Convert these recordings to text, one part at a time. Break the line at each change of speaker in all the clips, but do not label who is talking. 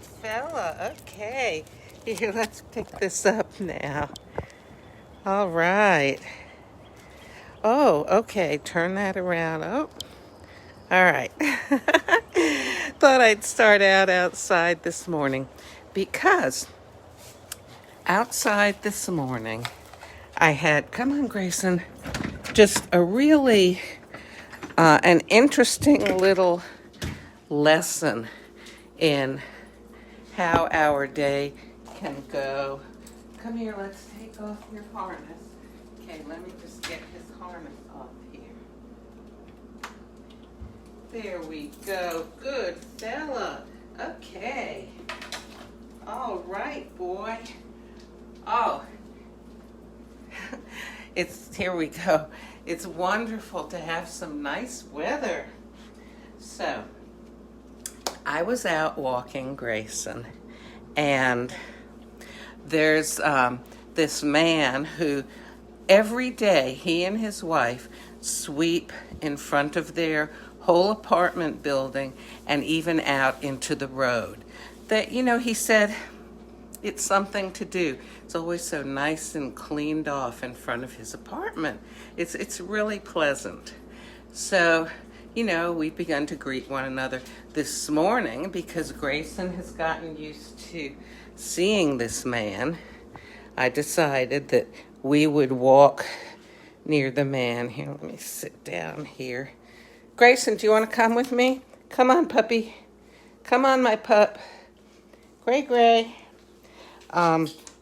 fella. Okay. Here, let's pick this up now. All right. Oh, okay. Turn that around. Oh, all right. Thought I'd start out outside this morning because outside this morning I had, come on, Grayson, just a really an interesting little lesson in how our day can go. Come here, let's take off your harness. Okay, let me just get his harness off here. There we go. Good fella. Okay. All right, boy. Oh, here we go. It's wonderful to have some nice weather. So, I was out walking Grayson, and there's this man who every day he and his wife sweep in front of their whole apartment building and even out into the road. He said it's something to do. It's always so nice and cleaned off in front of his apartment. It's really pleasant. So, we've begun to greet one another this morning because Grayson has gotten used to seeing this man. I decided that we would walk near the man. Here, let me sit down here. Grayson, do you want to come with me? Come on, puppy. Come on, my pup. Gray.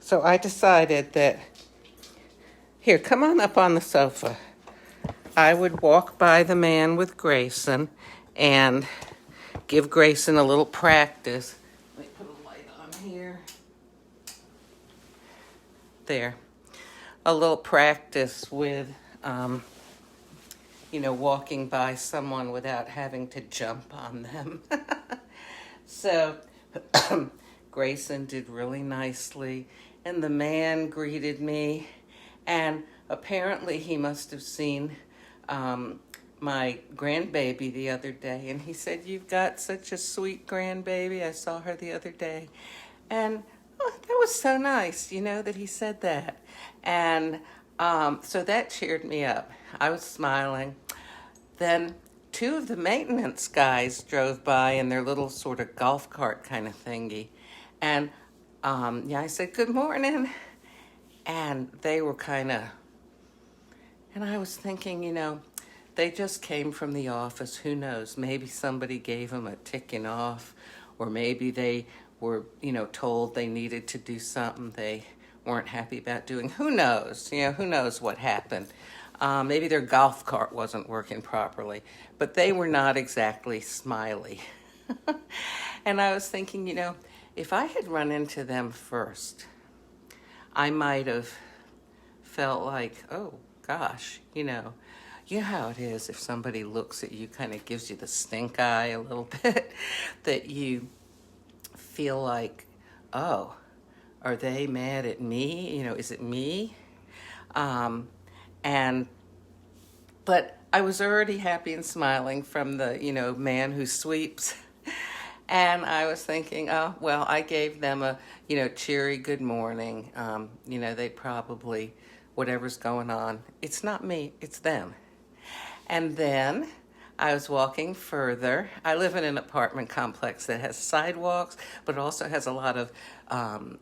So I decided that, here, come on up on the sofa. I would walk by the man with Grayson and give Grayson a little practice. Let me put a light on here. There. A little practice with, walking by someone without having to jump on them. So Grayson did really nicely, and the man greeted me, and apparently he must have seen my grandbaby the other day, and he said, "You've got such a sweet grandbaby. I saw her the other day." And that was so nice, that he said that. And so that cheered me up. I was smiling. Then two of the maintenance guys drove by in their little sort of golf cart kind of thingy. And I said, "Good morning." And they were and I was thinking, they just came from the office. Who knows? Maybe somebody gave them a ticking off, or maybe they were, told they needed to do something they weren't happy about doing. Who knows? Who knows what happened? Maybe their golf cart wasn't working properly, but they were not exactly smiley. And I was thinking, if I had run into them first, I might have felt like, oh gosh, you know how it is if somebody looks at you, kind of gives you the stink eye a little bit, that you feel like, oh, are they mad at me? Is it me? But I was already happy and smiling from the, man who sweeps. And I was thinking, oh, well, I gave them a, cheery good morning. They probably, whatever's going on, it's not me, it's them. And then I was walking further. I live in an apartment complex that has sidewalks, but also has a lot of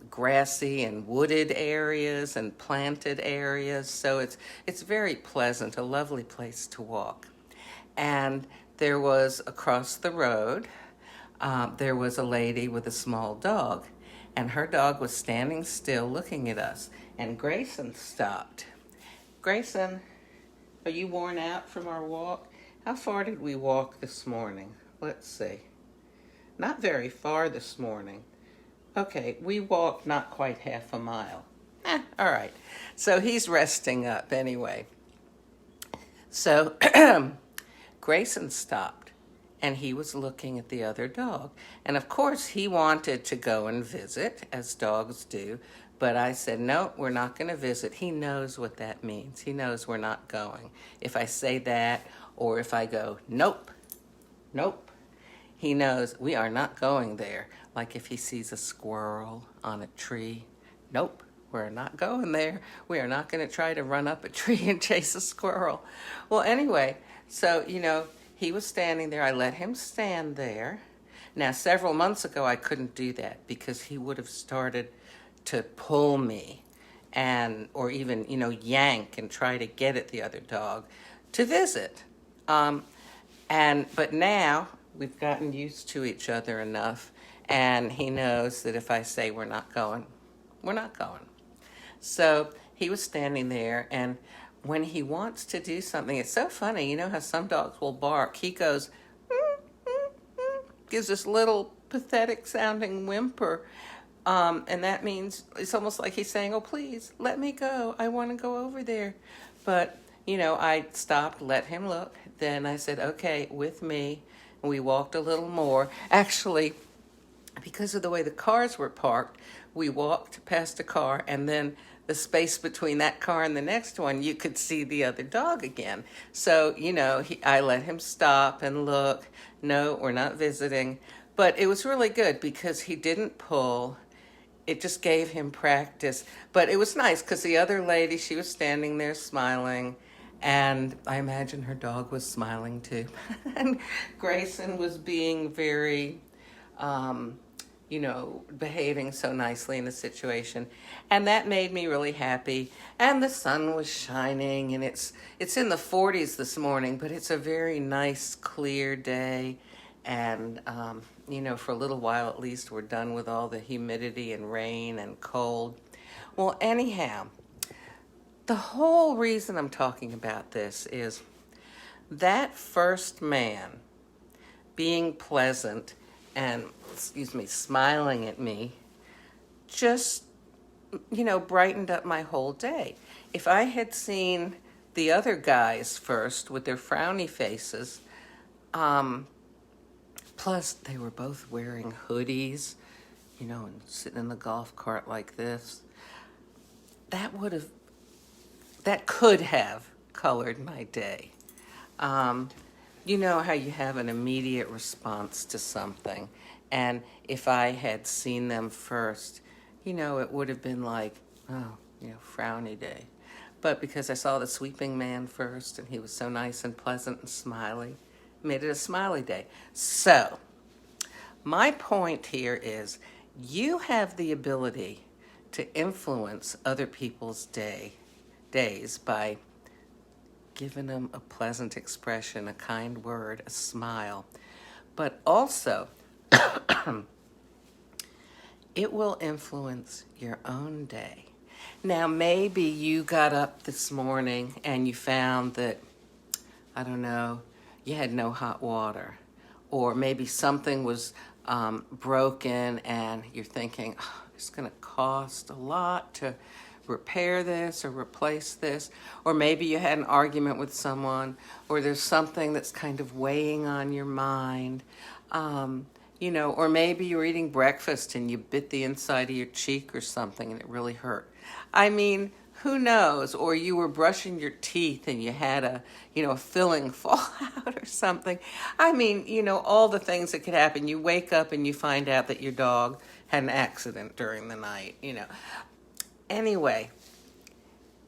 grassy and wooded areas and planted areas. So it's very pleasant, a lovely place to walk. And there was across the road, there was a lady with a small dog, and her dog was standing still looking at us. And Grayson stopped. Grayson, are you worn out from our walk? How far did we walk this morning? Let's see. Not very far this morning. Okay, we walked not quite half a mile. All right. So he's resting up anyway. So Grayson stopped, and he was looking at the other dog. And of course, he wanted to go and visit, as dogs do. But I said, no, we're not going to visit. He knows what that means. He knows we're not going. If I say that, or if I go, nope, he knows we are not going there. Like if he sees a squirrel on a tree, nope, we're not going there. We are not going to try to run up a tree and chase a squirrel. Well, anyway, so, he was standing there. I let him stand there. Now, several months ago, I couldn't do that because he would have started to pull me or even, yank and try to get at the other dog to visit. But now we've gotten used to each other enough, and he knows that if I say we're not going, we're not going. So he was standing there, and when he wants to do something, it's so funny. You know how some dogs will bark? He goes, gives this little pathetic sounding whimper. And that means it's almost like he's saying, oh, please, let me go. I want to go over there. But, I stopped, let him look. Then I said, okay, with me. And we walked a little more. Actually, because of the way the cars were parked, we walked past a car, and then the space between that car and the next one, you could see the other dog again. So, I let him stop and look. No, we're not visiting. But it was really good because he didn't pull. It just gave him practice. But it was nice because the other lady, she was standing there smiling, and I imagine her dog was smiling too. And Grayson was being very, behaving so nicely in the situation. And that made me really happy. And the sun was shining, and it's in the 40s this morning, but it's a very nice, clear day. And, for a little while at least, we're done with all the humidity and rain and cold. Well, anyhow, the whole reason I'm talking about this is that first man being pleasant and, smiling at me just, brightened up my whole day. If I had seen the other guys first with their frowny faces, plus they were both wearing hoodies, and sitting in the golf cart like this, that could have colored my day. You know how you have an immediate response to something, and if I had seen them first, it would have been like, frowny day. But because I saw the sweeping man first, and he was so nice and pleasant and smiley, made it a smiley day. So, my point here is you have the ability to influence other people's days by giving them a pleasant expression, a kind word, a smile. But also, it will influence your own day. Now, maybe you got up this morning and you found that, I don't know, you had no hot water. Or maybe something was broken and you're thinking, it's going to cost a lot to repair this or replace this. Or maybe you had an argument with someone, or there's something that's kind of weighing on your mind. Or maybe you're eating breakfast and you bit the inside of your cheek or something and it really hurt. I mean, who knows? Or you were brushing your teeth and you had a filling fall out or something. I mean, all the things that could happen. You wake up and you find out that your dog had an accident during the night, Anyway,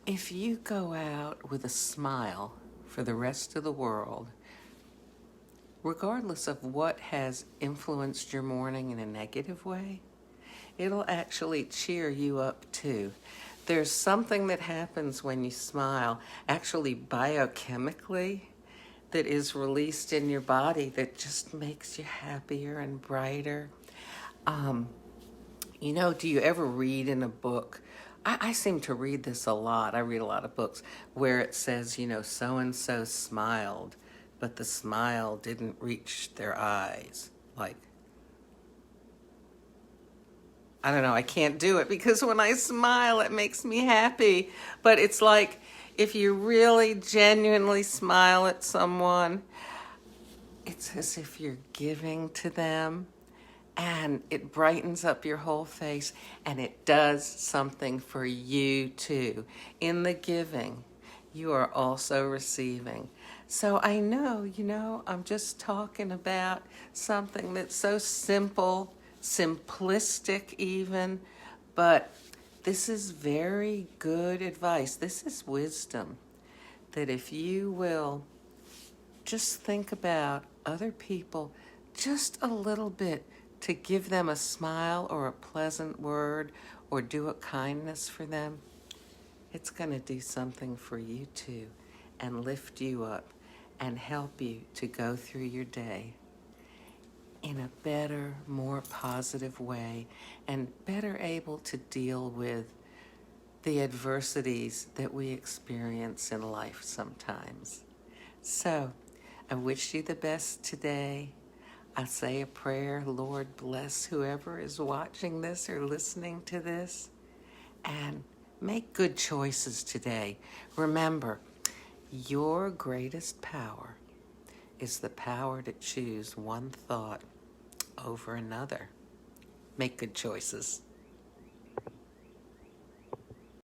if you go out with a smile for the rest of the world, regardless of what has influenced your morning in a negative way, it'll actually cheer you up too. There's something that happens when you smile, actually biochemically, that is released in your body that just makes you happier and brighter. Do you ever read in a book? I seem to read this a lot. I read a lot of books where it says, so-and-so smiled, but the smile didn't reach their eyes. Like, I don't know, I can't do it because when I smile, it makes me happy. But it's like, if you really genuinely smile at someone, it's as if you're giving to them, and it brightens up your whole face, and it does something for you too. In the giving, you are also receiving. So I know, I'm just talking about something that's so simple simplistic even, but this is very good advice. This is wisdom, that if you will just think about other people just a little bit, to give them a smile or a pleasant word or do a kindness for them, it's going to do something for you too, and lift you up and help you to go through your day in a better, more positive way, and better able to deal with the adversities that we experience in life sometimes. So, I wish you the best today. I say a prayer. Lord, bless whoever is watching this or listening to this, and make good choices today. Remember, your greatest power is the power to choose one thought over another. Make good choices.